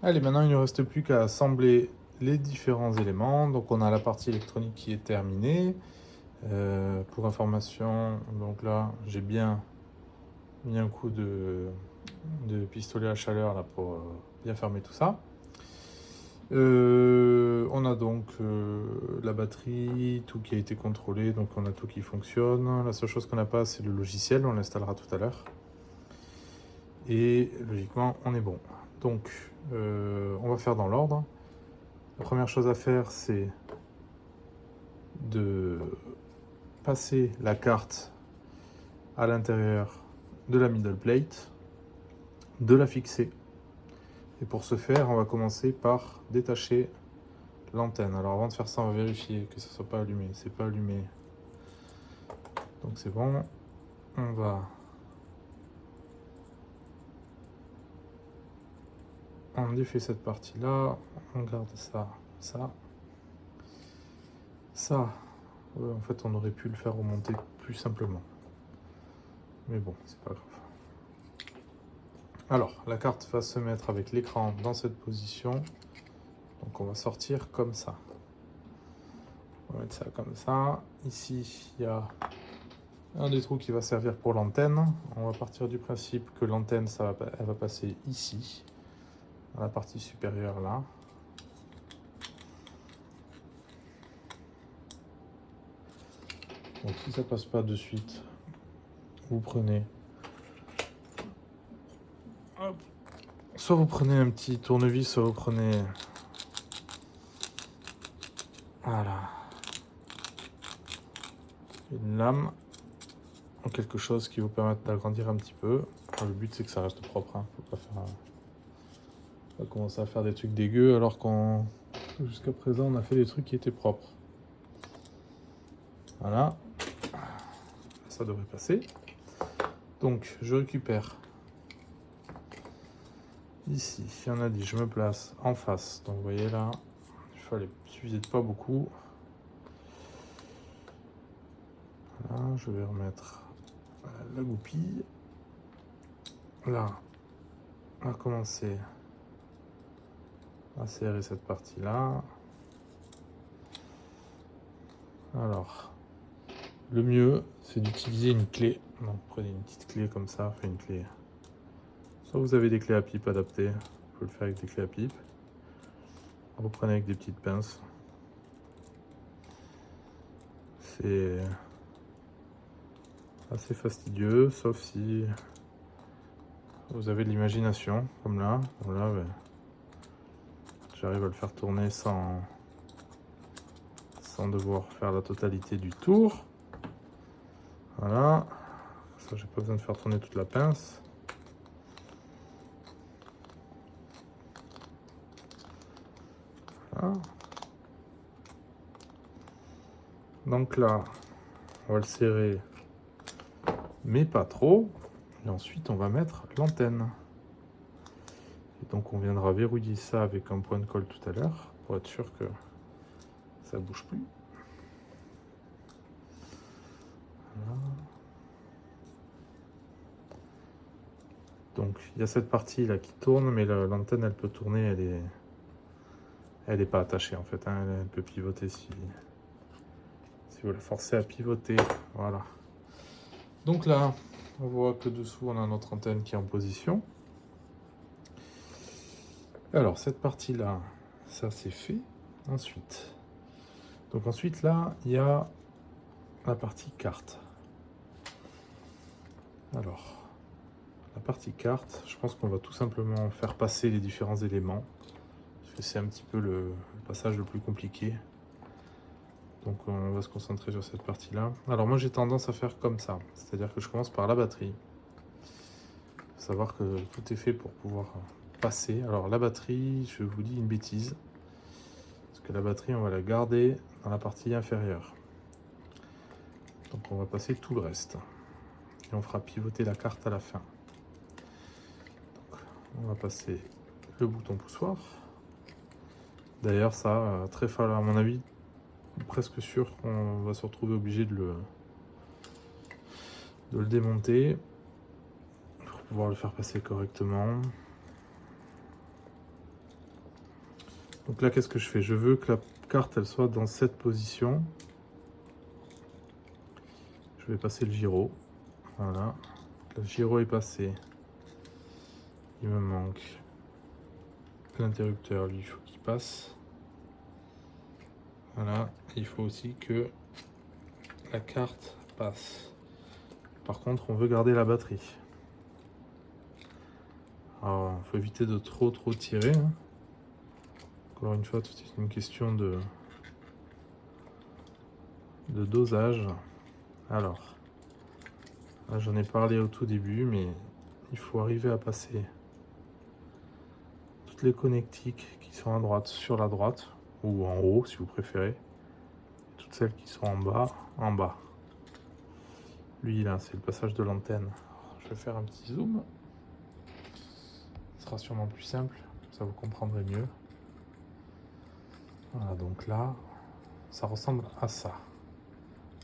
Allez, maintenant il ne reste plus qu'à assembler les différents éléments. Donc on a la partie électronique qui est terminée. Pour information, donc là j'ai bien mis un coup de pistolet à chaleur là pour bien fermer tout ça. On a donc la batterie, tout qui a été contrôlé, donc on a tout qui fonctionne. La seule chose qu'on n'a pas, c'est le logiciel, on l'installera tout à l'heure. Et logiquement, on est bon. Donc, on va faire dans l'ordre. La première chose à faire, c'est de passer la carte à l'intérieur de la middle plate, de la fixer. Et pour ce faire, on va commencer par détacher l'antenne. Alors avant de faire ça, on va vérifier que ça ne soit pas allumé. C'est pas allumé. Donc c'est bon. On va on défait cette partie-là. On garde ça, ça. Ça, en fait, on aurait pu le faire remonter plus simplement. Mais bon, c'est pas grave. Alors, la carte va se mettre avec l'écran dans cette position. Donc on va sortir comme ça. On va mettre ça comme ça. Ici, il y a un des trous qui va servir pour l'antenne. On va partir du principe que l'antenne, elle va passer ici, dans la partie supérieure là. Donc si ça passe pas de suite, vous prenez... Hop. Soit vous prenez un petit tournevis, soit vous prenez... Voilà. Une lame. Ou quelque chose qui vous permette d'agrandir un petit peu. Enfin, le but c'est que ça reste propre. Hein. Faut pas faire... Pas commencer à faire des trucs dégueux alors qu'on... Jusqu'à présent on a fait des trucs qui étaient propres. Voilà. Ça devrait passer. Donc je récupère ici, on a dit je me place en face. Donc vous voyez là, il fallait suffisait de pas beaucoup. Voilà, je vais remettre la goupille. Là, on va commencer à serrer cette partie là. Alors, le mieux c'est d'utiliser une clé. Donc prenez une petite clé comme ça, fait une clé. Soit vous avez des clés à pipe adaptées, vous pouvez le faire avec des clés à pipe. Vous prenez avec des petites pinces. C'est assez fastidieux, sauf si vous avez de l'imagination, comme là. Voilà, ben, j'arrive à le faire tourner sans devoir faire la totalité du tour. Voilà, ça j'ai pas besoin de faire tourner toute la pince. Voilà. Donc là, on va le serrer, mais pas trop. Et ensuite, on va mettre l'antenne. Et donc, on viendra verrouiller ça avec un point de colle tout à l'heure, pour être sûr que ça bouge plus. Voilà. Donc, il y a cette partie là qui tourne, mais l'antenne, elle peut tourner, elle est pas attachée en fait, hein, elle peut pivoter si vous la forcez à pivoter. Voilà. Donc là, on voit que dessous, on a notre antenne qui est en position. Alors, cette partie-là, ça c'est fait. Ensuite là, il y a la partie carte. Alors, la partie carte, je pense qu'on va tout simplement faire passer les différents éléments. Parce que c'est un petit peu le passage le plus compliqué. Donc on va se concentrer sur cette partie-là. Alors moi j'ai tendance à faire comme ça. C'est-à-dire que je commence par la batterie. Il faut savoir que tout est fait pour pouvoir passer. Alors la batterie, je vous dis une bêtise. Parce que la batterie, on va la garder dans la partie inférieure. Donc on va passer tout le reste. Et on fera pivoter la carte à la fin. Donc, on va passer le bouton poussoir. D'ailleurs ça, très fort à mon avis, presque sûr qu'on va se retrouver obligé de le démonter pour pouvoir le faire passer correctement. Donc là, qu'est-ce que je fais? Je veux que la carte, elle soit dans cette position. Je vais passer le gyro. Voilà. Le gyro est passé. Il me manque l'interrupteur, lui, il faut qu'il passe. Voilà. Il faut aussi que la carte passe. Par contre, on veut garder la batterie. Alors, il faut éviter de trop tirer. Hein. Encore une fois, tout est une question de dosage. Alors, là, j'en ai parlé au tout début, mais il faut arriver à passer toutes les connectiques qui sont à droite sur la droite, ou en haut si vous préférez. Toutes celles qui sont en bas, en bas. Lui, là, c'est le passage de l'antenne. Je vais faire un petit zoom. Ce sera sûrement plus simple, ça vous comprendrez mieux. Voilà, donc là, ça ressemble à ça.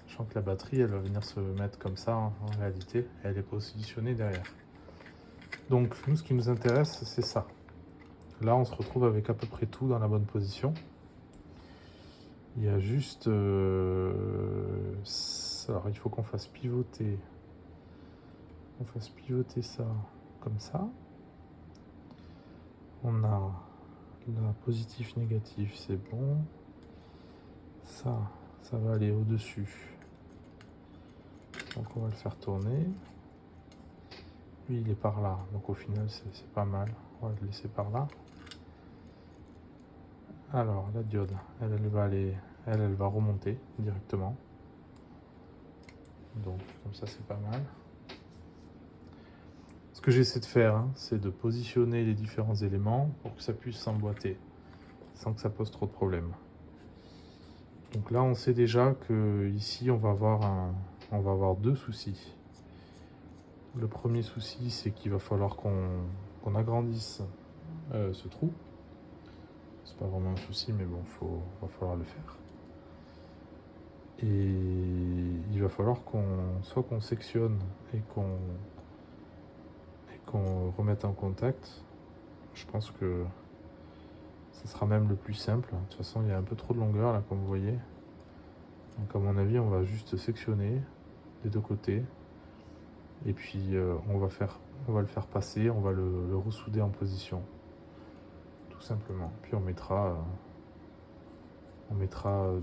Sachant que la batterie, elle va venir se mettre comme ça en réalité. Elle est positionnée derrière. Donc, nous, ce qui nous intéresse, c'est ça. Là, on se retrouve avec à peu près tout dans la bonne position. Il y a juste... alors, il faut qu'on fasse pivoter. On fasse pivoter ça comme ça. On a la positif, négatif, c'est bon. Ça va aller au-dessus. Donc, on va le faire tourner. Lui, il est par là. Donc, au final, c'est pas mal. On va le laisser par là. Alors, la diode, elle va aller, elle va remonter directement. Donc, comme ça, c'est pas mal. Ce que j'essaie de faire, hein, c'est de positionner les différents éléments pour que ça puisse s'emboîter, sans que ça pose trop de problèmes. Donc là, on sait déjà que ici, on va avoir deux soucis. Le premier souci, c'est qu'il va falloir qu'on agrandisse ce trou. C'est pas vraiment un souci, mais bon, va falloir le faire. Et il va falloir soit qu'on sectionne et qu'on remette en contact. Je pense que ce sera même le plus simple. De toute façon, il y a un peu trop de longueur là, comme vous voyez. Donc à mon avis, on va juste sectionner des deux côtés. Et puis on va le faire passer, on va le ressouder en position. Tout simplement. Puis on mettra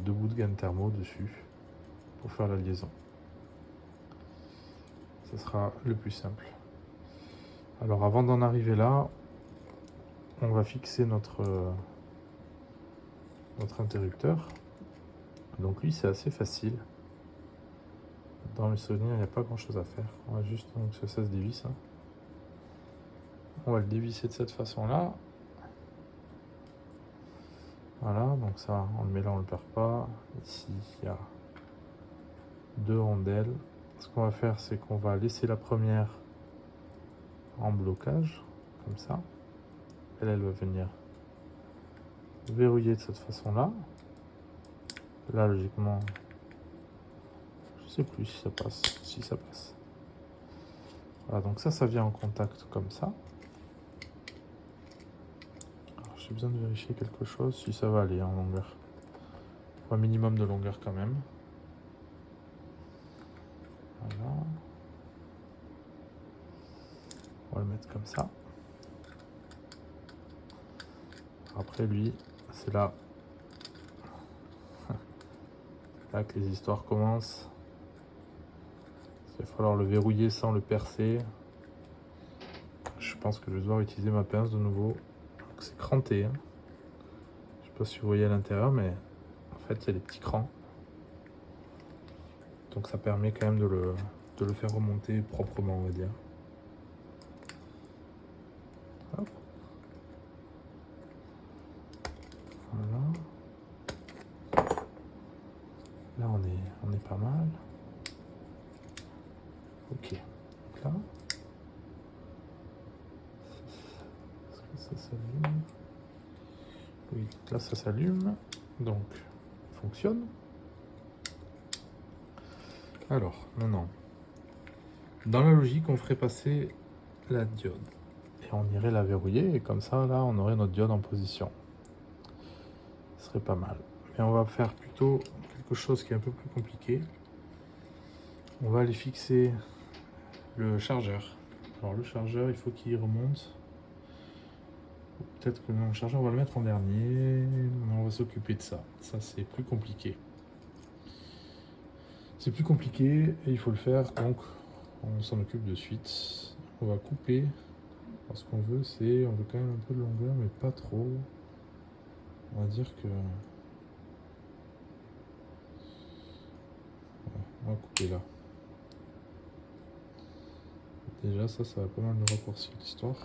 deux bouts de gaine thermo dessus pour faire la liaison. Ce sera le plus simple. Alors avant d'en arriver là, on va fixer notre interrupteur. Donc lui, c'est assez facile. Dans mes souvenirs, il n'y a pas grand chose à faire. On va juste, donc ça se dévisse. Hein. On va le dévisser de cette façon-là. Voilà, donc ça, en le mêlant, on ne le perd pas. Ici, il y a deux rondelles. Ce qu'on va faire, c'est qu'on va laisser la première en blocage, comme ça. Elle va venir verrouiller de cette façon-là. Là, logiquement, je sais plus si ça passe. Si ça passe. Voilà, donc ça vient en contact comme ça. J'ai besoin de vérifier quelque chose, si ça va aller en longueur. Un minimum de longueur quand même. Voilà. On va le mettre comme ça. Après lui, c'est là que les histoires commencent. Il va falloir le verrouiller sans le percer. Je pense que je vais devoir utiliser ma pince de nouveau. C'est cranté. Hein. Je ne sais pas si vous voyez à l'intérieur, mais en fait, il y a des petits crans. Donc ça permet quand même de le faire remonter proprement, on va dire. Hop. Voilà. Là, on est pas mal. Ok. Donc là. Est-ce que ça s'allume? Oui, là, ça s'allume. Donc, ça fonctionne. Alors, maintenant, dans la logique, on ferait passer la diode. Et on irait la verrouiller. Et comme ça, là, on aurait notre diode en position. ce serait pas mal. Mais on va faire plutôt quelque chose qui est un peu plus compliqué. On va aller fixer le chargeur. Alors le chargeur, il faut qu'il remonte. Peut-être que non, le chargeur, on va le mettre en dernier. On va s'occuper de ça. Ça, c'est plus compliqué. C'est plus compliqué et il faut le faire, donc on s'en occupe de suite. On va couper. Alors, ce qu'on veut, c'est, on veut quand même un peu de longueur, mais pas trop. On va dire que... On va couper là. Déjà, ça va pas mal nous raccourcir l'histoire.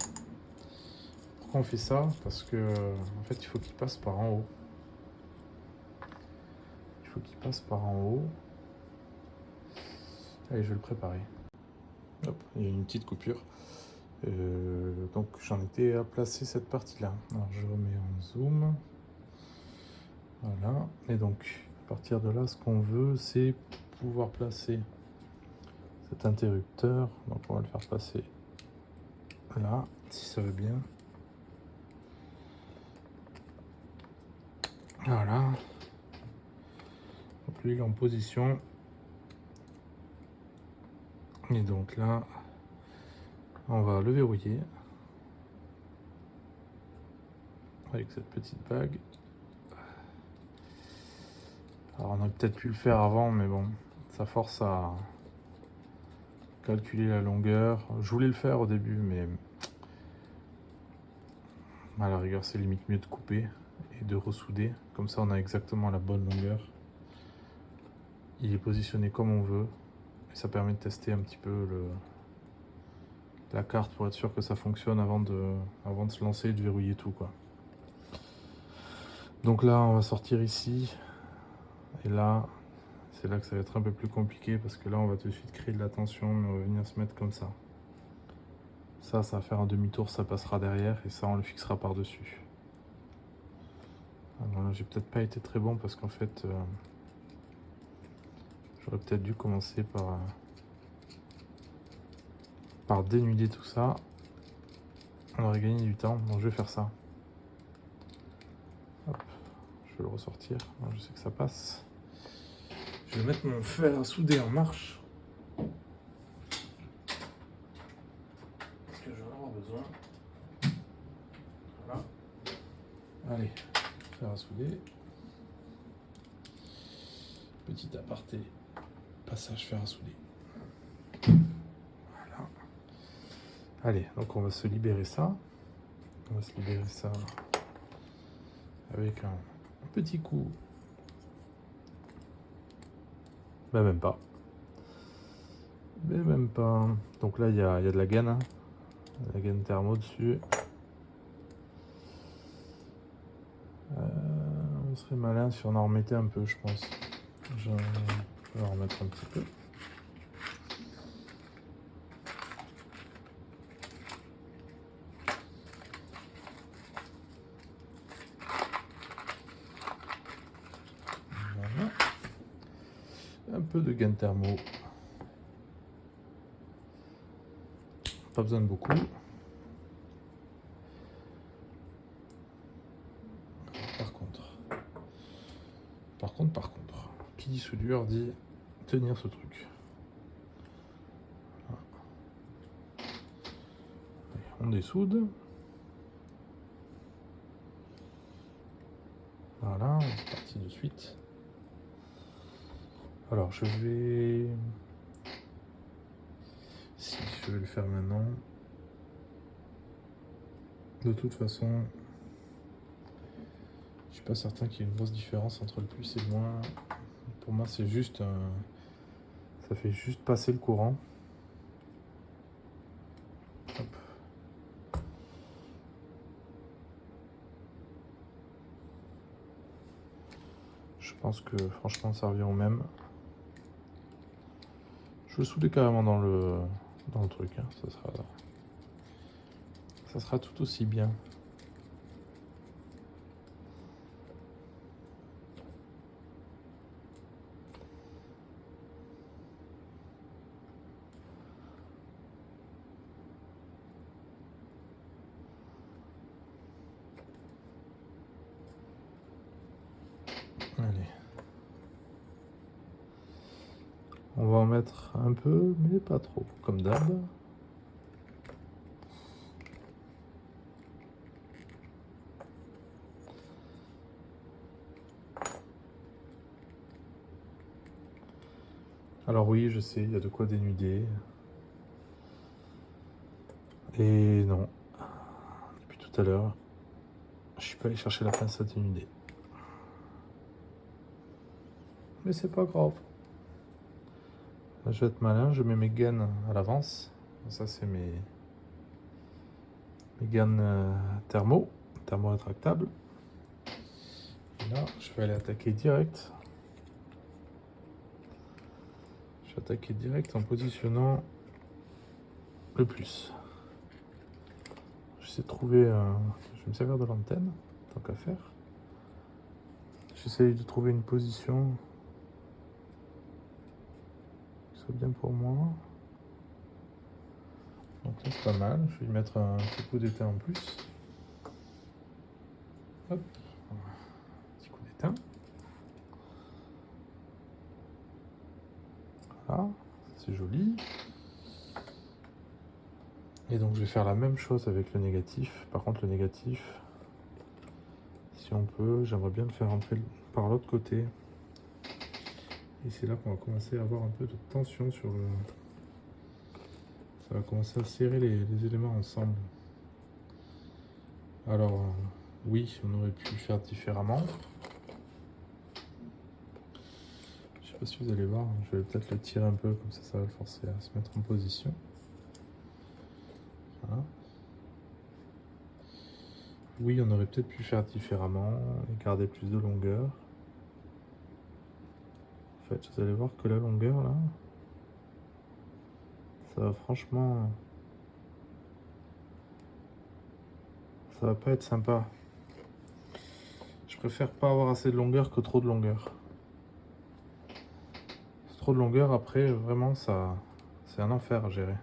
Pourquoi on fait ça? Parce que, en fait, il faut qu'il passe par en haut. Il faut qu'il passe par en haut. Allez, je vais le préparer. Hop, il y a une petite coupure. Donc j'en étais à placer cette partie-là. Alors je remets en zoom. Voilà. Et donc, à partir de là, ce qu'on veut, c'est pouvoir placer cet interrupteur. Donc on va le faire passer là, si ça veut bien. Voilà. Donc lui, il est en position. Et donc là, on va le verrouiller avec cette petite bague. Alors on aurait peut-être pu le faire avant, mais bon, ça force à calculer la longueur. Je voulais le faire au début, mais à la rigueur, c'est limite mieux de couper et de ressouder. Comme ça, on a exactement la bonne longueur. Il est positionné comme on veut. Et ça permet de tester un petit peu la carte pour être sûr que ça fonctionne avant de se lancer et de verrouiller tout, quoi. Donc là, on va sortir ici. Et là, c'est là que ça va être un peu plus compliqué parce que là, on va tout de suite créer de la tension, mais on va venir se mettre comme ça. Ça va faire un demi-tour, ça passera derrière et ça, on le fixera par-dessus. Alors là, j'ai peut-être pas été très bon parce qu'en fait, j'aurais peut-être dû commencer par dénuder tout ça. On aurait gagné du temps, donc je vais faire ça. Hop, je vais le ressortir, alors, je sais que ça passe. Je vais mettre mon fer à souder en marche. Parce que je vais en avoir besoin. Voilà. Allez, fer à souder. Petit aparté, passage fer à souder. Voilà. Allez, donc on va se libérer ça. On va se libérer ça avec un petit coup. Ben même pas. Mais même pas. Donc là, il y a de la gaine. Hein. La gaine thermo dessus. On serait malin si on en remettait un peu, je pense. Je vais en remettre un petit peu. Voilà. Un peu de gaine thermo. Pas besoin de beaucoup. Par contre, qui dit soudure dit tenir ce truc. Voilà. Allez, on dessoude. Voilà, c'est parti de suite. Alors je vais... Si je vais le faire maintenant. De toute façon, je suis pas certain qu'il y ait une grosse différence entre le plus et le moins. Pour moi, c'est juste... ça fait juste passer le courant. Hop. Je pense que franchement, ça revient au même. Je vais le souder carrément dans le truc. Hein. Ça sera tout aussi bien. va en mettre un peu, mais pas trop, comme d'hab. Alors oui, je sais, il y a de quoi dénuder. Et non, depuis tout à l'heure, je suis pas allé chercher la pince à dénuder. Mais c'est pas grave. Là, je vais être malin, je mets mes gaines à l'avance. Ça, c'est mes gaines thermo rétractables. Et là, je vais aller attaquer direct. Je vais attaquer direct en positionnant le plus. J'essaie de trouver... je vais me servir de l'antenne, tant qu'à faire. J'essaie de trouver une position qui soit bien pour moi. Donc là, c'est pas mal. Je vais y mettre un petit coup d'étain en plus. Hop. Petit coup d'étain. Voilà. C'est joli. Et donc, je vais faire la même chose avec le négatif. Par contre, le négatif, si on peut, j'aimerais bien le faire entrer par l'autre côté. Et c'est là qu'on va commencer à avoir un peu de tension sur le... Ça va commencer à serrer les éléments ensemble. Alors, oui, on aurait pu faire différemment. Je sais pas si vous allez voir, je vais peut-être le tirer un peu, comme ça va le forcer à se mettre en position. Voilà. Oui, on aurait peut-être pu faire différemment et garder plus de longueur. En fait, vous allez voir que la longueur, là, ça va franchement... Ça va pas être sympa. Je préfère pas avoir assez de longueur que trop de longueur. Trop de longueur, après, vraiment, ça, c'est un enfer à gérer.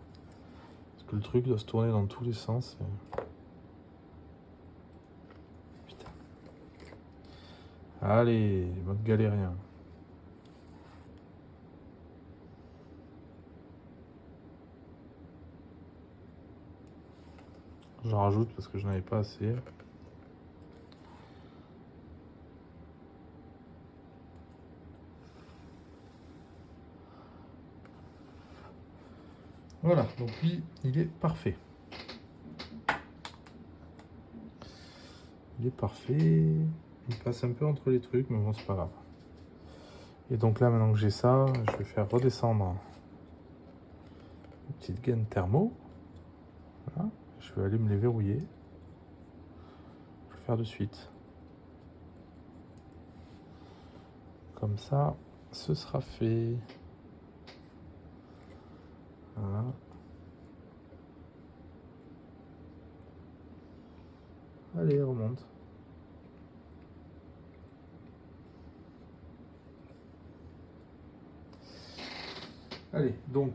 Parce que le truc doit se tourner dans tous les sens. Et... Putain. Allez, mode galérien. J'en rajoute parce que je n'avais pas assez. Voilà, donc lui, il est parfait. Il est parfait. Il passe un peu entre les trucs, mais bon, c'est pas grave. Et donc là, maintenant que j'ai ça, je vais faire redescendre une petite gaine thermo. Voilà. Je vais aller me les verrouiller. Je vais faire de suite. Comme ça, ce sera fait. Voilà. Allez, remonte. Allez, donc,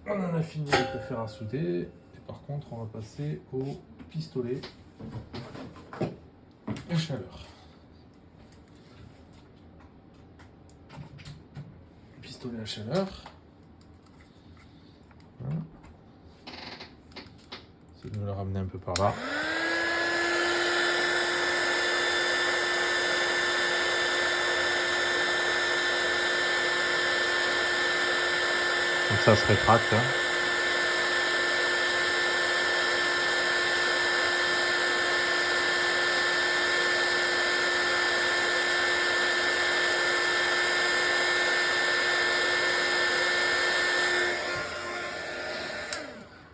on en a fini avec le fer à souder. Et par contre, on va passer au pistolet à chaleur. Pistolet à chaleur. Voilà. Essayez de me le ramener un peu par là. Comme ça se rétracte. Hein.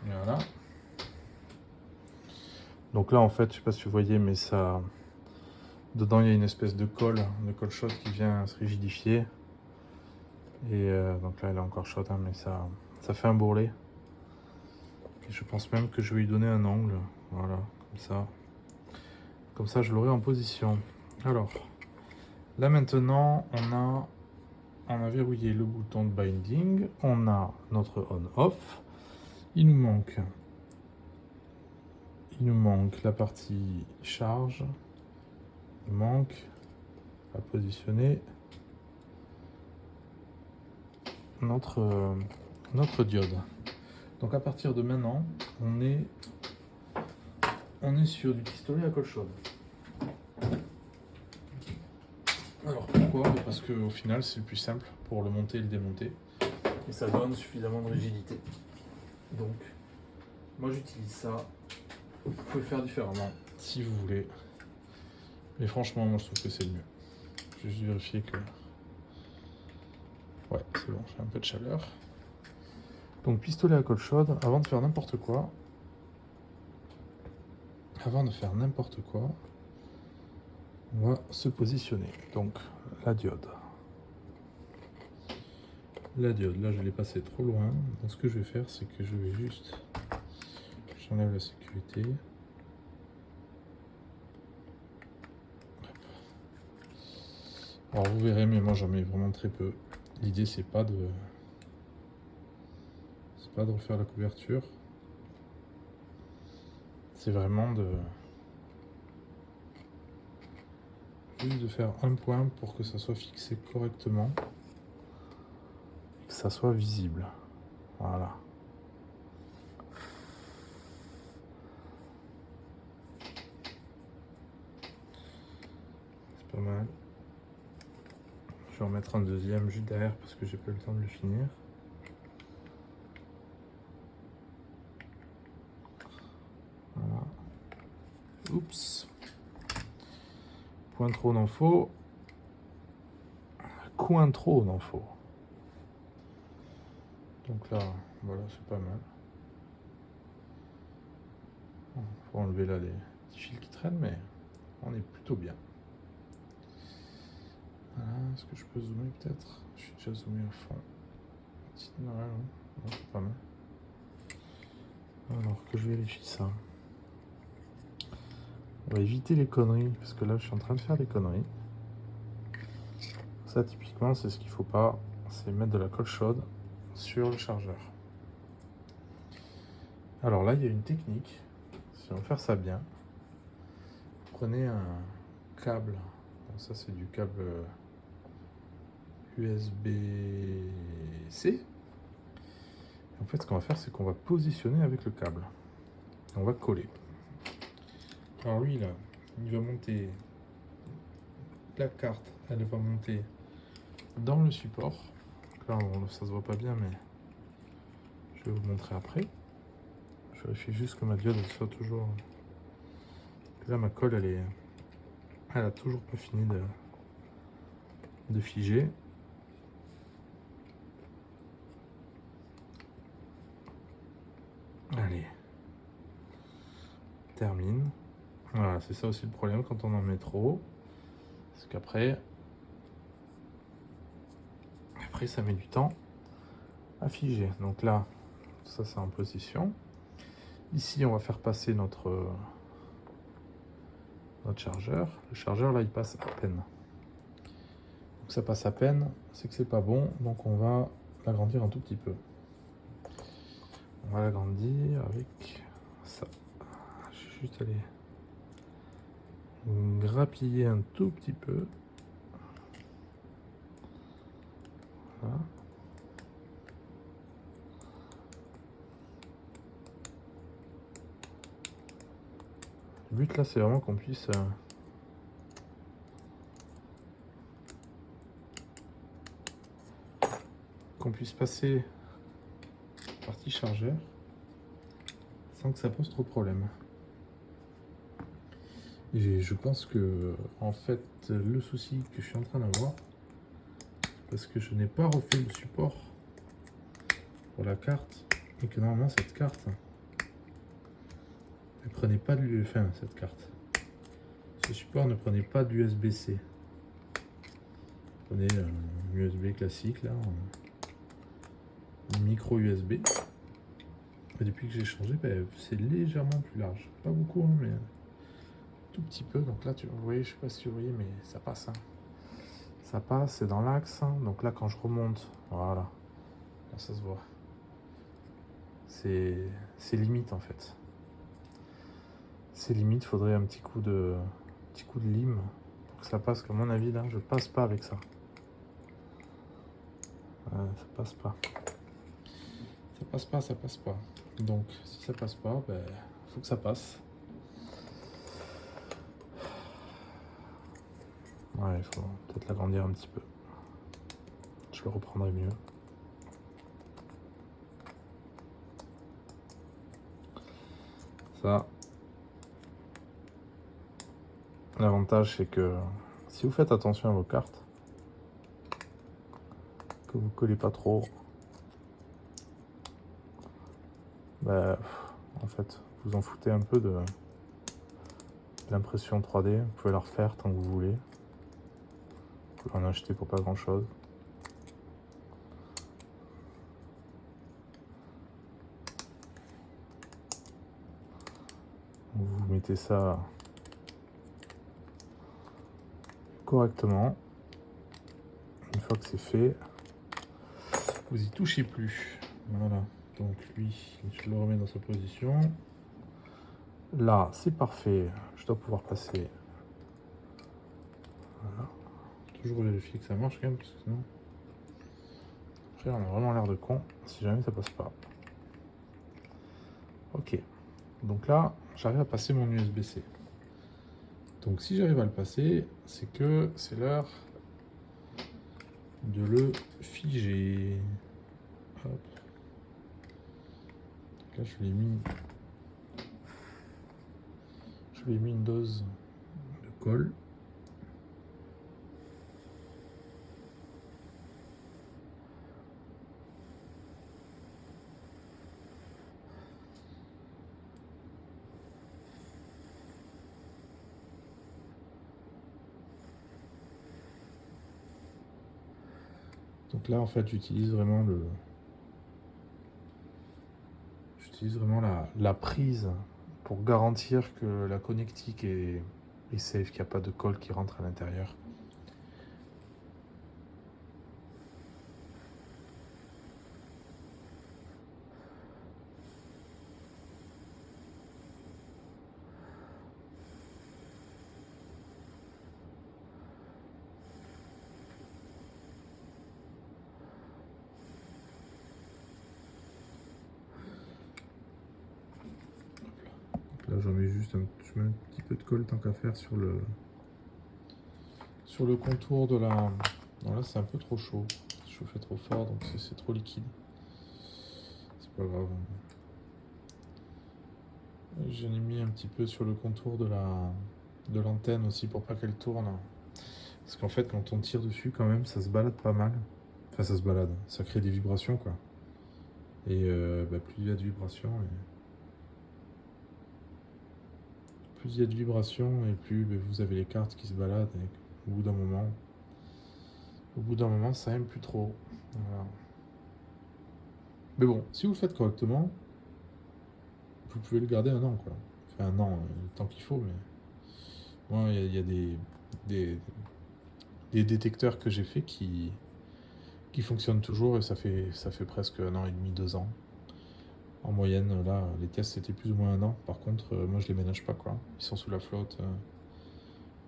Voilà. Donc là, en fait, je sais pas si vous voyez, mais ça... Dedans, il y a une espèce de colle chaude qui vient se rigidifier. Et donc là, elle est encore chaude, hein, mais ça fait un bourrelet. Et je pense même que je vais lui donner un angle. Voilà, comme ça. Comme ça, je l'aurai en position. Alors, là maintenant, on a verrouillé le bouton de binding. On a notre on-off. Il nous manque la partie charge. Il manque à positionner. notre diode. Donc à partir de maintenant, on est sur du pistolet à colle chaude. Alors pourquoi? Parce qu'au final c'est le plus simple pour le monter et le démonter. Et ça donne suffisamment de rigidité. Donc moi j'utilise ça. Vous pouvez faire différemment si vous voulez. Mais franchement moi je trouve que c'est le mieux. Je vais juste vérifier que... Ouais, c'est bon, j'ai un peu de chaleur. Donc pistolet à colle chaude, avant de faire n'importe quoi, on va se positionner. Donc la diode. Là je l'ai passé trop loin. Donc ce que je vais faire, c'est que je vais juste... J'enlève la sécurité. Alors vous verrez, mais moi j'en mets vraiment très peu. L'idée c'est pas de refaire la couverture. C'est vraiment juste de faire un point pour que ça soit fixé correctement et que ça soit visible. Voilà. C'est pas mal. Je vais en mettre un deuxième juste derrière parce que j'ai pas eu le temps de le finir. Voilà. Oups. Point trop d'en faut. Coin trop d'en faut. Donc là, voilà, c'est pas mal. Il faut enlever là les petits fils qui traînent, mais on est plutôt bien. Voilà, est-ce que je peux zoomer peut-être? Je suis déjà zoomé à fond. Non, c'est pas mal. Alors que je vérifie ça. On va éviter les conneries, parce que là je suis en train de faire des conneries. Ça typiquement c'est ce qu'il faut pas, c'est mettre de la colle chaude sur le chargeur. Alors là il y a une technique, si on veut faire ça bien, prenez un câble, bon, ça c'est du câble USB-C. En fait ce qu'on va faire c'est qu'on va positionner avec le câble, on va coller. Alors lui là, il va monter, la carte, elle va monter dans le support. Là ça se voit pas bien mais je vais vous montrer après. Je vérifie juste que ma diode elle soit toujours... Là ma colle elle a toujours pas fini de figer. Allez, termine. Voilà, c'est ça aussi le problème quand on en met trop, parce qu'après ça met du temps à figer. Donc là ça c'est en position. Ici on va faire passer notre chargeur. Le chargeur là il passe à peine, donc ça passe à peine, c'est que c'est pas bon, donc on va l'agrandir un tout petit peu. On va l'agrandir avec ça. Je vais juste aller grappiller un tout petit peu. Voilà. Le but là c'est vraiment qu'on puisse passer la partie chargeur sans que ça pose trop de problème. Et je pense que en fait le souci que je suis en train d'avoir, parce que je n'ai pas refait le support pour la carte et que normalement cette carte ne prenait pas de ce support ne prenait pas d'USB-C. Prenez un USB classique là, un micro USB. Et depuis que j'ai changé, c'est légèrement plus large, pas beaucoup hein, mais tout petit peu. Donc là vous voyez, je sais pas si vous voyez, mais ça passe hein. Ça passe, c'est dans l'axe hein. Donc là quand je remonte, voilà, là, ça se voit, c'est limite en fait, c'est limite. Faudrait un petit coup de lime pour que ça passe, qu'à mon avis là je passe pas avec ça. Ça passe pas. Ça passe pas, ça passe pas. Donc, si ça passe pas, ben, faut que ça passe. Ouais, il faut peut-être l'agrandir un petit peu. Je le reprendrai mieux. Ça. L'avantage, c'est que si vous faites attention à vos cartes, que vous collez pas trop, bah, en fait, vous en foutez un peu de l'impression 3D. Vous pouvez la refaire tant que vous voulez. Vous pouvez en acheter pour pas grand chose. Vous mettez ça correctement. Une fois que c'est fait, vous y touchez plus. Voilà. Donc lui, je le remets dans sa position. Là, c'est parfait. Je dois pouvoir passer. Voilà. Toujours vérifier que ça marche quand même, parce que sinon, après, on a vraiment l'air de con si jamais ça passe pas. Ok. Donc là, j'arrive à passer mon USB-C. Donc si j'arrive à le passer, c'est que c'est l'heure de le figer. Hop. Là, je lui ai mis une dose de colle. Donc là, en fait, j'utilise vraiment la prise pour garantir que la connectique est safe, qu'il n'y a pas de colle qui rentre à l'intérieur. Là, j'en mets juste je mets un petit peu de colle tant qu'à faire sur le contour de la... Non, là, c'est un peu trop chaud. Je fais trop fort, donc c'est trop liquide. C'est pas grave. J'en ai mis un petit peu sur le contour de l'antenne aussi pour pas qu'elle tourne. Parce qu'en fait, quand on tire dessus, quand même, ça se balade pas mal. Enfin, ça se balade. Ça crée des vibrations, quoi. Et plus il y a de vibrations, et plus vous avez les cartes qui se baladent. Et au bout d'un moment, ça aime plus trop. Voilà. Mais bon, si vous le faites correctement, vous pouvez le garder 1 an, quoi. Enfin, 1 an, le temps qu'il faut, mais... Moi, il y a des détecteurs que j'ai fait qui fonctionnent toujours, et ça fait presque 1 an et demi, 2 ans. En moyenne, là, les tests c'était plus ou moins 1 an. Par contre, moi je les ménage pas, quoi. Ils sont sous la flotte.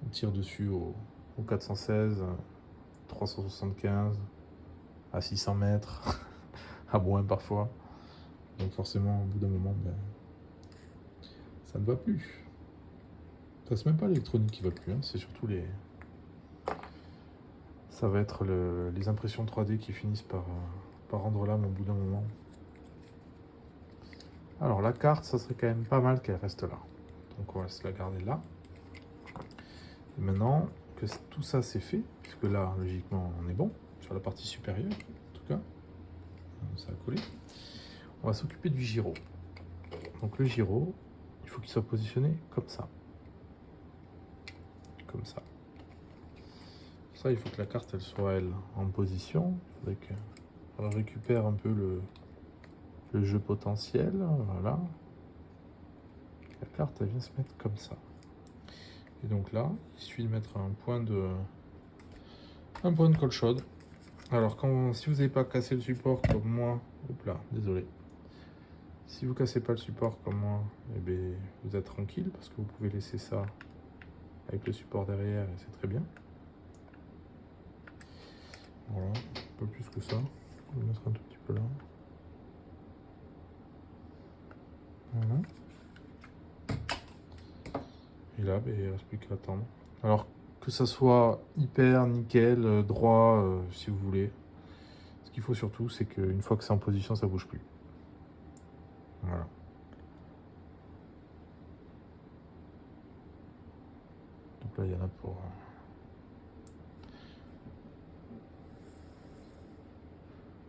On tire dessus au 416, 375, à 600 mètres, à moins parfois. Donc forcément, au bout d'un moment, ça ne va plus. Enfin, c'est même pas l'électronique qui va plus, hein, c'est surtout ça va être les impressions 3D qui finissent par rendre l'âme au bout d'un moment. Alors la carte, ça serait quand même pas mal qu'elle reste là. Donc on va se la garder là. Et maintenant que tout ça c'est fait, puisque là logiquement on est bon, sur la partie supérieure en tout cas, ça a collé, on va s'occuper du gyro. Donc le gyro, il faut qu'il soit positionné comme ça. Comme ça. Pour ça, il faut que la carte elle soit elle en position. Il faudrait qu'elle récupère un peu le jeu potentiel. Voilà. La carte elle vient se mettre comme ça. Et donc là, il suffit de mettre un point de colle chaude. Alors si vous n'avez pas cassé le support comme moi, hop là, désolé. Si vous cassez pas le support comme moi, eh bien, vous êtes tranquille parce que vous pouvez laisser ça avec le support derrière et c'est très bien. Voilà, un peu plus que ça. Je vais mettre un tout petit peu là. Voilà. Et là, ben, il ne reste plus qu'à attendre. Alors, que ça soit hyper, nickel, droit, si vous voulez. Ce qu'il faut surtout, c'est qu'une fois que c'est en position, ça ne bouge plus. Voilà. Donc là, il y en a pour...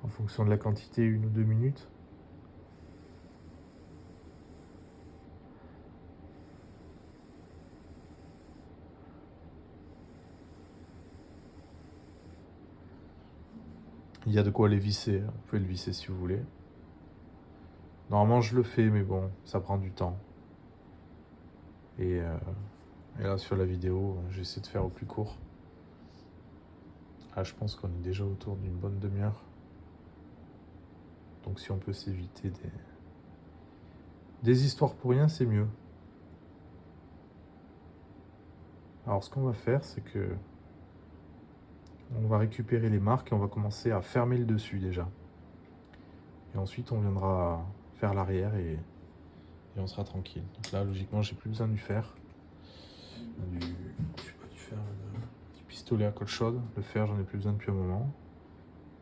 en fonction de la quantité, 1 ou 2 minutes. Il y a de quoi les visser, hein. Vous pouvez le visser si vous voulez. Normalement, je le fais, mais bon, ça prend du temps. Et là, sur la vidéo, j'essaie de faire au plus court. Là, je pense qu'on est déjà autour d'une bonne demi-heure. Donc, si on peut s'éviter des histoires pour rien, c'est mieux. Alors, ce qu'on va faire, c'est que on va récupérer les marques et on va commencer à fermer le dessus déjà. Et ensuite, on viendra faire l'arrière et on sera tranquille. Donc là, logiquement, j'ai plus besoin du fer. Du pistolet à colle chaude. Le fer, j'en ai plus besoin depuis un moment.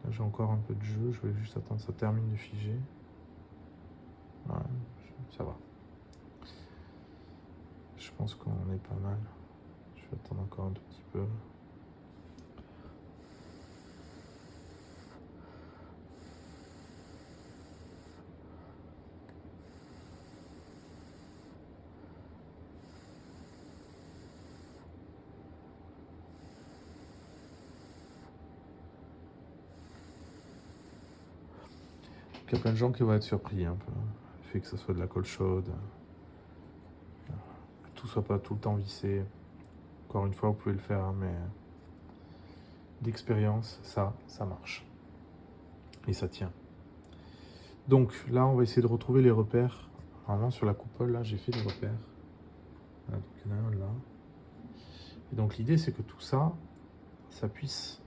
Là, j'ai encore un peu de jeu. Je vais juste attendre que ça termine de figer. Voilà, ça va. Je pense qu'on est pas mal. Je vais attendre encore un tout petit peu. Il y a plein de gens qui vont être surpris un peu. Le fait que ça soit de la colle chaude. Que tout soit pas tout le temps vissé. Encore une fois, vous pouvez le faire, hein, mais d'expérience, ça marche. Et ça tient. Donc là, on va essayer de retrouver les repères. Normalement, sur la coupole, là, j'ai fait des repères. Voilà, donc il y en a un là. Et donc l'idée, c'est que tout ça, ça puisse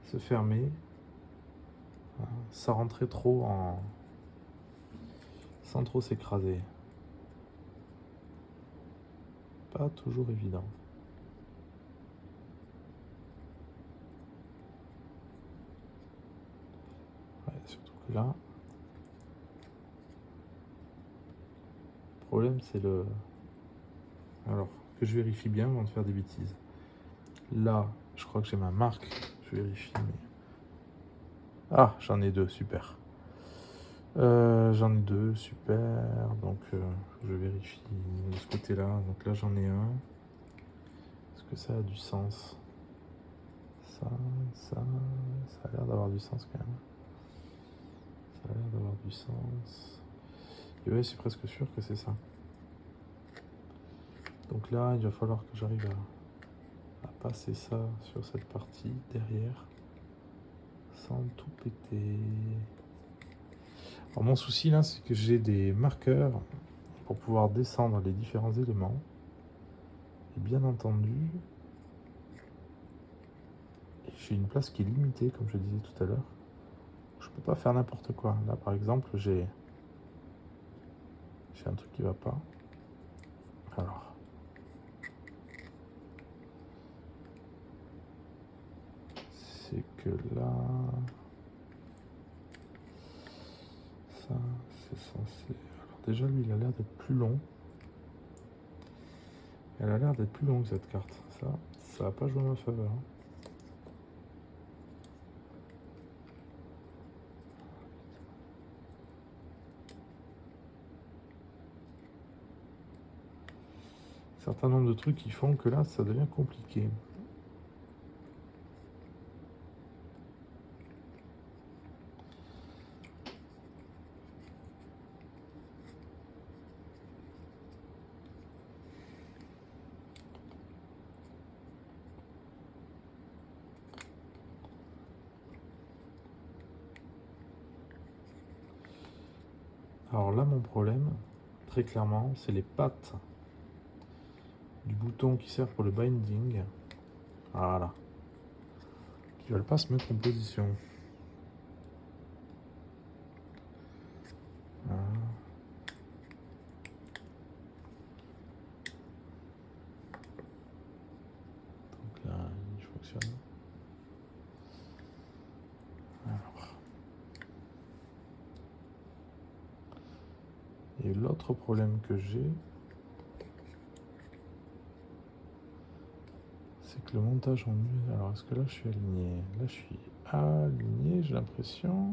se fermer. Voilà, sans rentrer trop en... sans trop s'écraser. Pas toujours évident. Ouais, surtout que là, le problème, c'est le... Alors, que je vérifie bien avant de faire des bêtises. Là, je crois que j'ai ma marque. Je vérifie, mais... Ah, j'en ai 2, super. J'en ai 2, super. Donc, je vérifie de ce côté-là. Donc là, j'en ai un. Est-ce que ça a du sens? Ça a l'air d'avoir du sens quand même. Ça a l'air d'avoir du sens. Et ouais, c'est presque sûr que c'est ça. Donc là, il va falloir que j'arrive à passer ça sur cette partie derrière sans tout péter. Alors mon souci là, c'est que j'ai des marqueurs pour pouvoir descendre les différents éléments. Et bien entendu, j'ai une place qui est limitée, comme je disais tout à l'heure. Je peux pas faire n'importe quoi. Là par exemple, j'ai un truc qui va pas. Alors, c'est que là, ça, c'est censé... Alors déjà, lui, il a l'air d'être plus long. Elle a l'air d'être plus longue, cette carte. Ça va pas jouer en ma faveur. Certain nombre de trucs qui font que là, ça devient compliqué. Alors là, mon problème, très clairement, c'est les pattes du bouton qui sert pour le binding. Voilà. Qui ne veulent pas se mettre en position. fonctionne. Alors. Et l'autre problème que j'ai, c'est que le montage en nu. Alors est-ce que là je suis aligné? Là je suis aligné, j'ai l'impression.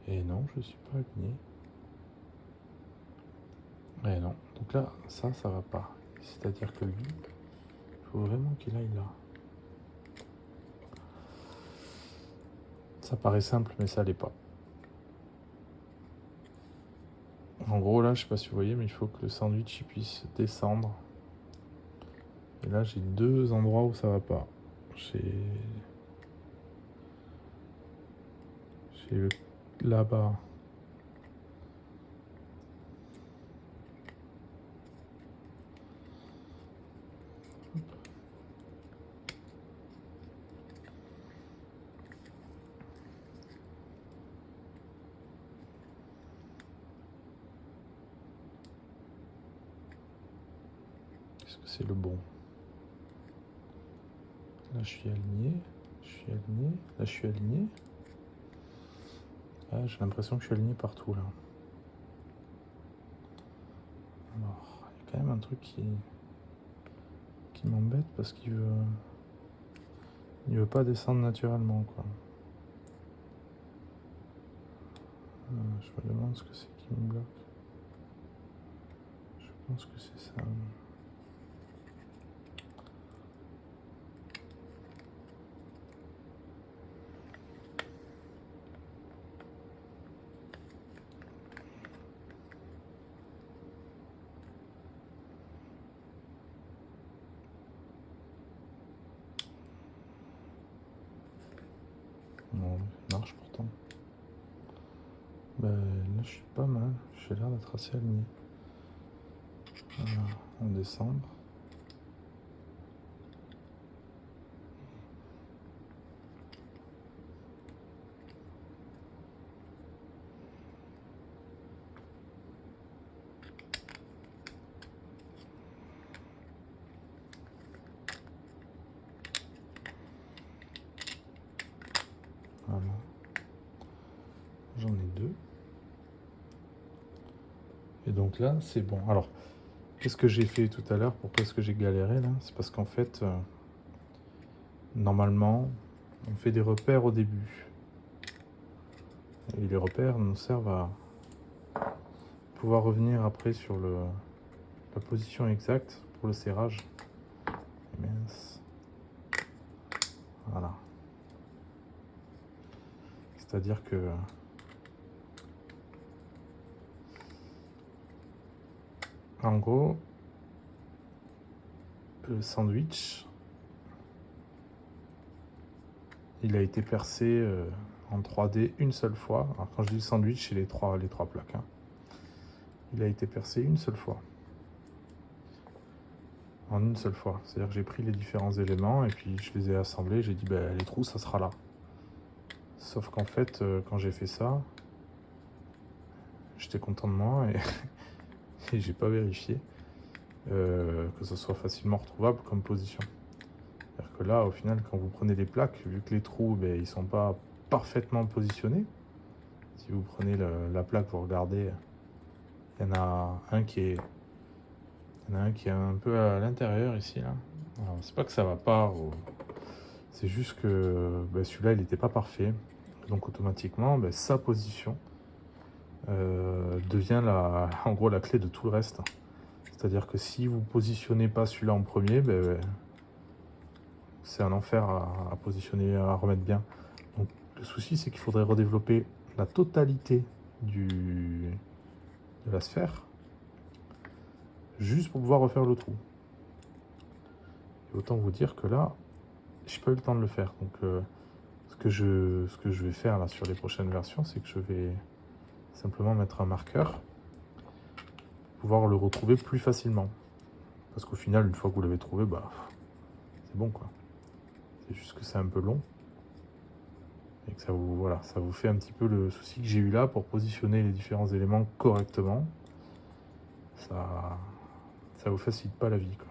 Et non, je suis pas aligné. Et non. Donc là, ça va pas. C'est-à-dire que lui, il faut vraiment qu'il aille là. Ça paraît simple, mais ça l'est pas. En gros, là, je sais pas si vous voyez, mais il faut que le sandwich il puisse descendre. Et là, j'ai deux endroits où ça va pas. J'ai là-bas. Est-ce que c'est le bon? Là, je suis aligné. Je suis aligné. Là, je suis aligné. Ah, j'ai l'impression que je suis aligné partout, là. Alors, il y a quand même un truc qui m'embête parce qu'il veut pas descendre naturellement, quoi. Je me demande ce que c'est qui me bloque. Je pense que c'est ça. Non, ça marche pourtant. Ben, là, je suis pas mal. J'ai l'air d'être assez aligné. Voilà, on descend. Voilà. J'en ai deux. Et donc là, c'est bon. Alors, qu'est-ce que j'ai fait tout à l'heure? Pourquoi est-ce que j'ai galéré là? C'est parce qu'en fait, normalement, on fait des repères au début. Et les repères nous servent à pouvoir revenir après sur la position exacte pour le serrage. Mince. Voilà. C'est-à-dire que en gros, le sandwich, il a été percé en 3D une seule fois. Alors quand je dis sandwich, c'est les trois plaques. Hein. Il a été percé une seule fois. En une seule fois. C'est-à-dire que j'ai pris les différents éléments et puis je les ai assemblés. J'ai dit, ben, les trous, ça sera là. Sauf qu'en fait, quand j'ai fait ça, j'étais content de moi et j'ai pas vérifié que ce soit facilement retrouvable comme position. C'est-à-dire que là, au final, quand vous prenez les plaques, vu que les trous, ben, ils sont pas parfaitement positionnés, si vous prenez la plaque, vous regardez, il y en a un qui est un peu à l'intérieur ici. Là. Alors, c'est pas que ça va pas, c'est juste que ben, celui-là, il n'était pas parfait. Donc automatiquement, ben, sa position devient en gros la clé de tout le reste. C'est-à-dire que si vous positionnez pas celui-là en premier, ben, c'est un enfer à positionner, à remettre bien. Donc le souci, c'est qu'il faudrait redévelopper la totalité de la sphère juste pour pouvoir refaire le trou. Et autant vous dire que là, j'ai pas eu le temps de le faire. Donc ce que je vais faire là sur les prochaines versions, c'est que je vais simplement mettre un marqueur pour pouvoir le retrouver plus facilement. Parce qu'au final, une fois que vous l'avez trouvé, bah, c'est bon quoi. C'est juste que c'est un peu long. Et que ça vous fait un petit peu le souci que j'ai eu là pour positionner les différents éléments correctement. Ça vous facilite pas la vie quoi.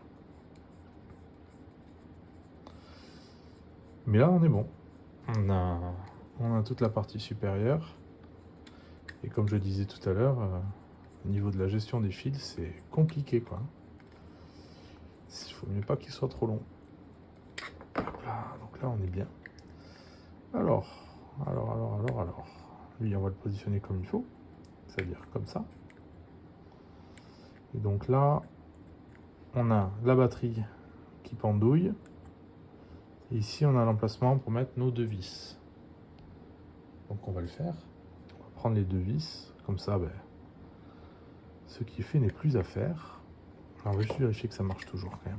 Mais là, on est bon. On a toute la partie supérieure. Et comme je disais tout à l'heure, au niveau de la gestion des fils, c'est compliqué, quoi. Il faut mieux pas qu'il soit trop long. Hop là, donc là, on est bien. Alors. Lui, on va le positionner comme il faut. C'est-à-dire comme ça. Et donc là, on a la batterie qui pendouille. Et ici, on a l'emplacement pour mettre nos deux vis. Donc on va le faire. On va prendre les deux vis. Comme ça, ben, ce qui est fait n'est plus à faire. Alors, on va juste vérifier que ça marche toujours quand même.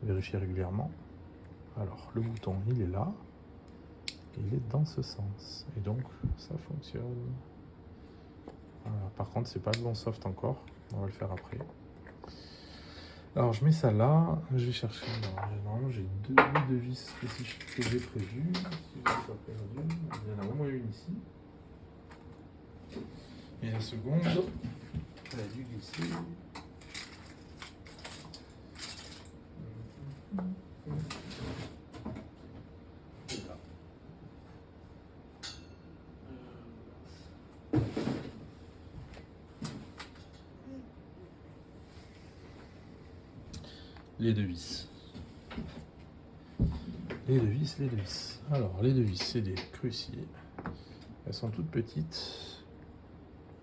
Vérifier régulièrement. Alors, le bouton, il est là. Il est dans ce sens. Et donc, ça fonctionne. Voilà. Par contre, c'est pas le bon soft encore. On va le faire après. Alors, je mets ça là. Je vais chercher. Normalement, j'ai deux vis spécifiques que j'ai prévues. Si je ne l'ai pas perdu, il y en a au moins une ici. Et la seconde, elle a dû glisser. Les deux vis. Les deux vis. Alors, les deux vis, c'est des cruciers. Elles sont toutes petites.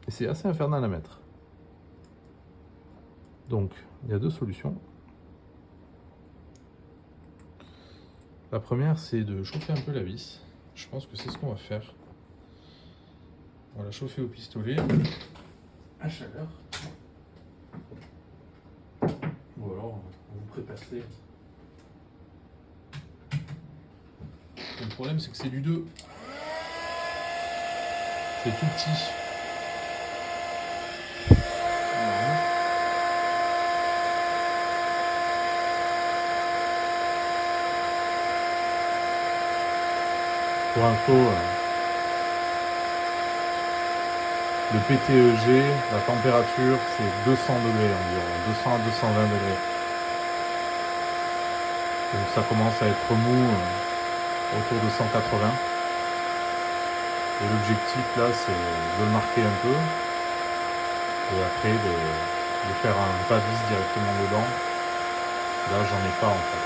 Et c'est assez infernal à mettre. Donc, il y a deux solutions. La première, c'est de chauffer un peu la vis. Je pense que c'est ce qu'on va faire. On va la chauffer au pistolet à chaleur. Ou alors, on vous prépasser. Le problème, c'est que c'est du 2. C'est tout petit. Pour info, le PTEG, la température, c'est 200 degrés environ, 200 à 220 degrés. Donc ça commence à être mou autour de 180. Et l'objectif là, c'est de le marquer un peu. Et après de faire un pas vis directement dedans. Là, j'en ai pas en fait.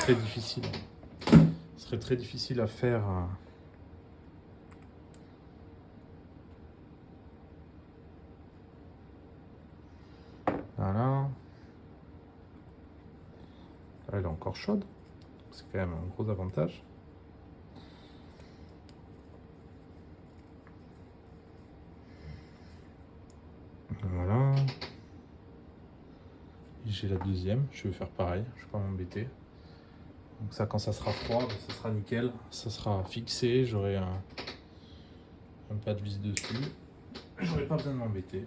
Très difficile. Ce serait très difficile à faire. Voilà. Là, elle est encore chaude. C'est quand même un gros avantage. Voilà. J'ai la deuxième. Je vais faire pareil. Je ne vais pas m'embêter. Donc ça, quand ça sera froid, ça sera nickel. Ça sera fixé. J'aurai un pas de vis dessus. J'aurai pas besoin de m'embêter.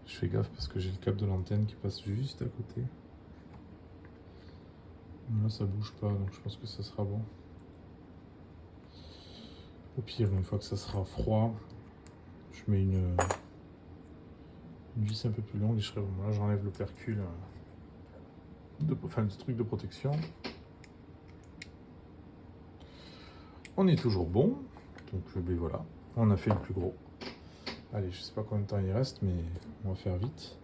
Je fais gaffe parce que j'ai le câble de l'antenne qui passe juste à côté. Là ça bouge pas, donc je pense que ça sera bon. Au pire, une fois que ça sera froid, je mets une vis un peu plus longue et là j'enlève l'opercule, enfin le truc de protection. On est toujours bon, donc ben voilà, on a fait le plus gros. Allez, je sais pas combien de temps il reste, mais on va faire vite.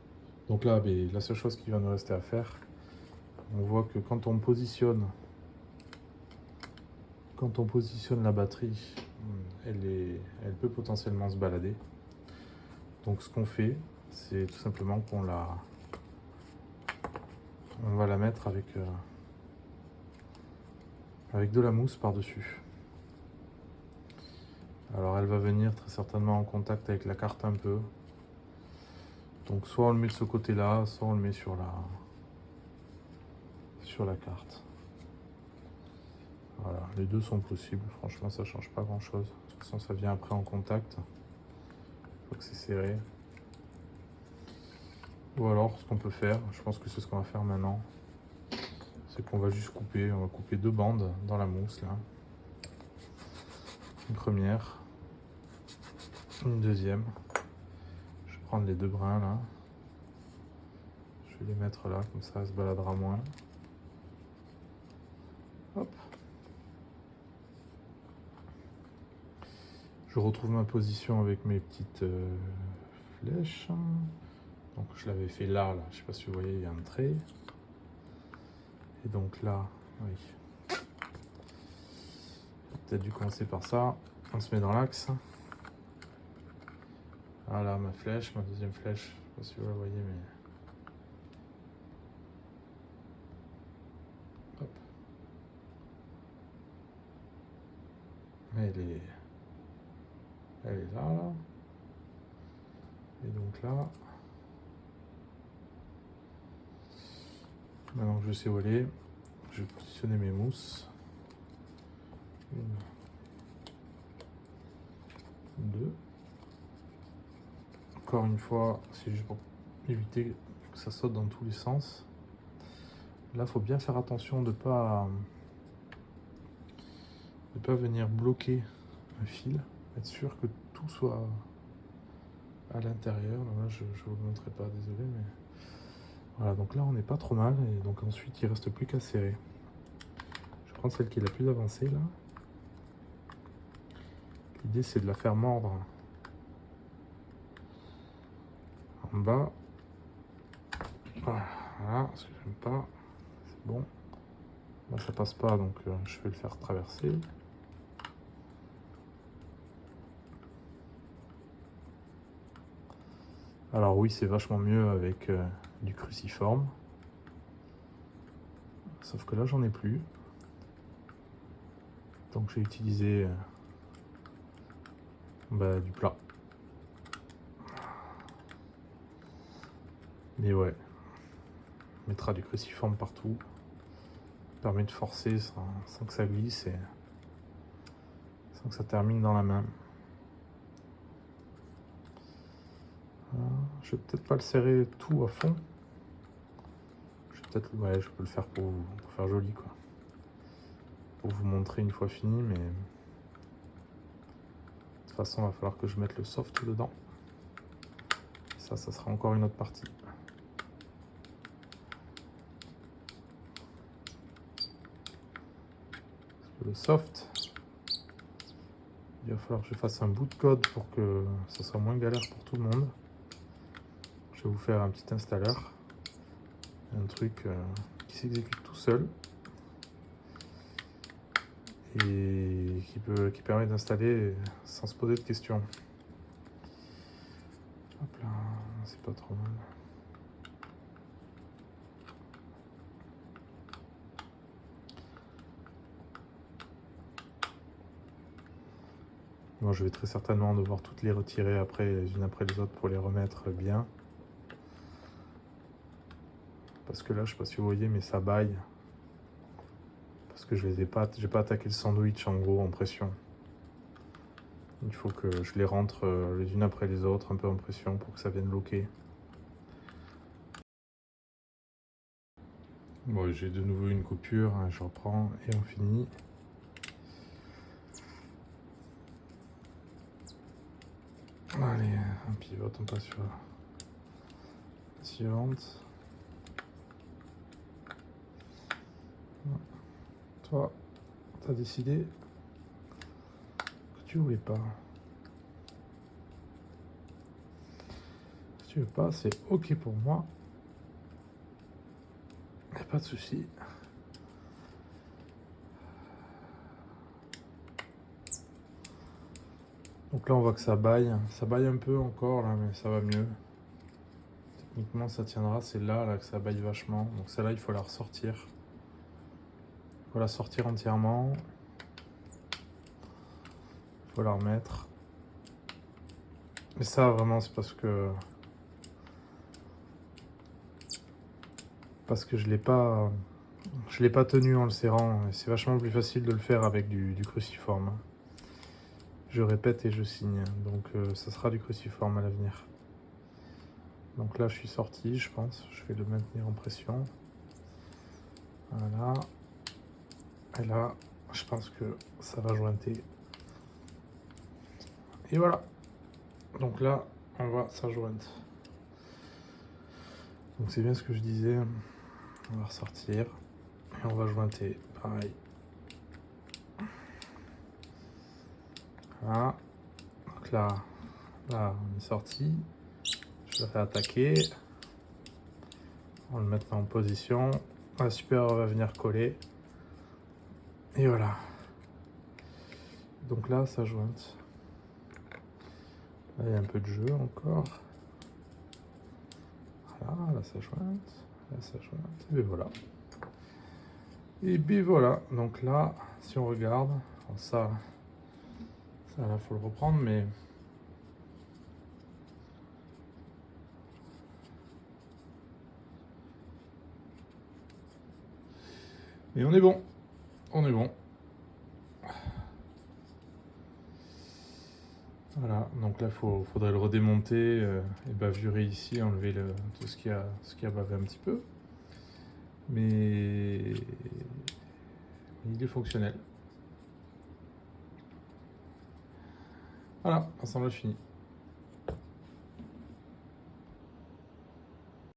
Donc là, ben, la seule chose qui va nous rester à faire, on voit que quand on positionne la batterie, elle peut potentiellement se balader. Donc ce qu'on fait, c'est tout simplement on va la mettre avec de la mousse par-dessus. Alors elle va venir très certainement en contact avec la carte un peu. Donc soit on le met de ce côté-là, soit on le met sur la carte. Voilà, les deux sont possibles. Franchement, ça change pas grand-chose. De toute façon, ça vient après en contact. Une fois que c'est serré. Ou alors, ce qu'on peut faire, je pense que c'est ce qu'on va faire maintenant, c'est qu'on va juste couper. On va couper 2 bandes dans la mousse là. Une première, une deuxième. Je vais prendre les 2 brins là. Je vais les mettre là, comme ça, elle se baladera moins. Hop. Je retrouve ma position avec mes petites flèches. Donc je l'avais fait là, je sais pas si vous voyez, il y a un trait. Et donc là, oui. Peut-être dû commencer par ça. On se met dans l'axe. Voilà ma flèche, ma deuxième flèche. Je sais pas si vous la voyez, mais. Hop. Elle est là, là. Et donc là. Maintenant que je sais où elle est, je vais positionner mes mousses. 1, 2. Encore une fois, c'est juste pour éviter que ça saute dans tous les sens. Là, il faut bien faire attention de ne pas venir bloquer un fil. Être sûr que tout soit à l'intérieur. Là, je ne vous le montrerai pas, désolé, mais voilà. Donc là, on n'est pas trop mal. Et donc ensuite, il ne reste plus qu'à serrer. Je vais prendre celle qui est la plus avancée là. L'idée, c'est de la faire mordre en bas. Voilà, parce que j'aime pas. C'est bon. Là, ça passe pas, donc je vais le faire traverser. Alors oui, c'est vachement mieux avec du cruciforme. Sauf que là, j'en ai plus. Donc j'ai utilisé du plat. Mais ouais, on mettra du cruciforme partout. Ça permet de forcer sans que ça glisse et sans que ça termine dans la main. Voilà. Je vais peut-être pas le serrer tout à fond. Je peux le faire pour faire joli quoi. Pour vous montrer une fois fini, mais de toute façon, il va falloir que je mette le soft dedans. Ça sera encore une autre partie. Le soft, il va falloir que je fasse un bout de code pour que ça soit moins galère pour tout le monde. Je vais vous faire un petit installeur, un truc qui s'exécute tout seul et qui permet d'installer sans se poser de questions. Hop là, c'est pas trop mal. Moi, je vais très certainement devoir toutes les retirer après, les unes après les autres, pour les remettre bien. Parce que là, je sais pas si vous voyez, mais ça baille. Parce que j'ai pas attaqué le sandwich en gros en pression. Il faut que je les rentre les unes après les autres, un peu en pression pour que ça vienne loquer. Bon, j'ai de nouveau une coupure, hein, je reprends et on finit. Allez, on pivote, on passe sur la suivante. Toi, t'as décidé que tu voulais pas. Si tu veux pas, c'est ok pour moi. Y a pas de souci. Donc là, on voit que ça baille un peu encore là, mais ça va mieux. Techniquement, ça tiendra. C'est là que ça baille vachement. Donc celle-là, il faut la ressortir. Il faut la sortir entièrement. Il faut la remettre. Mais ça, vraiment, c'est parce que je l'ai pas tenu en le serrant. Et c'est vachement plus facile de le faire avec du cruciforme. Je répète et je signe. Donc ça sera du cruciforme à l'avenir. Donc là, je suis sorti, je pense. Je vais le maintenir en pression. Voilà. Et là, je pense que ça va jointer. Et voilà. Donc là, on va ça jointe. Donc c'est bien ce que je disais. On va ressortir. Et on va jointer. Pareil. Voilà. Donc là, on est sorti. Je vais réattaquer. On va le mettre en position. La supérieure va venir coller. Et voilà. Donc là, ça jointe. Là, il y a un peu de jeu encore. Voilà, là, ça jointe. Là, ça jointe. Et bien voilà. Et bien voilà. Donc là, si on regarde, bon, ça là, faut le reprendre, mais on est bon. On est bon. Voilà, donc là, faudrait le redémonter et bavurer ici, enlever tout ce qui a bavé un petit peu. Mais il est fonctionnel. Voilà, assemblage fini.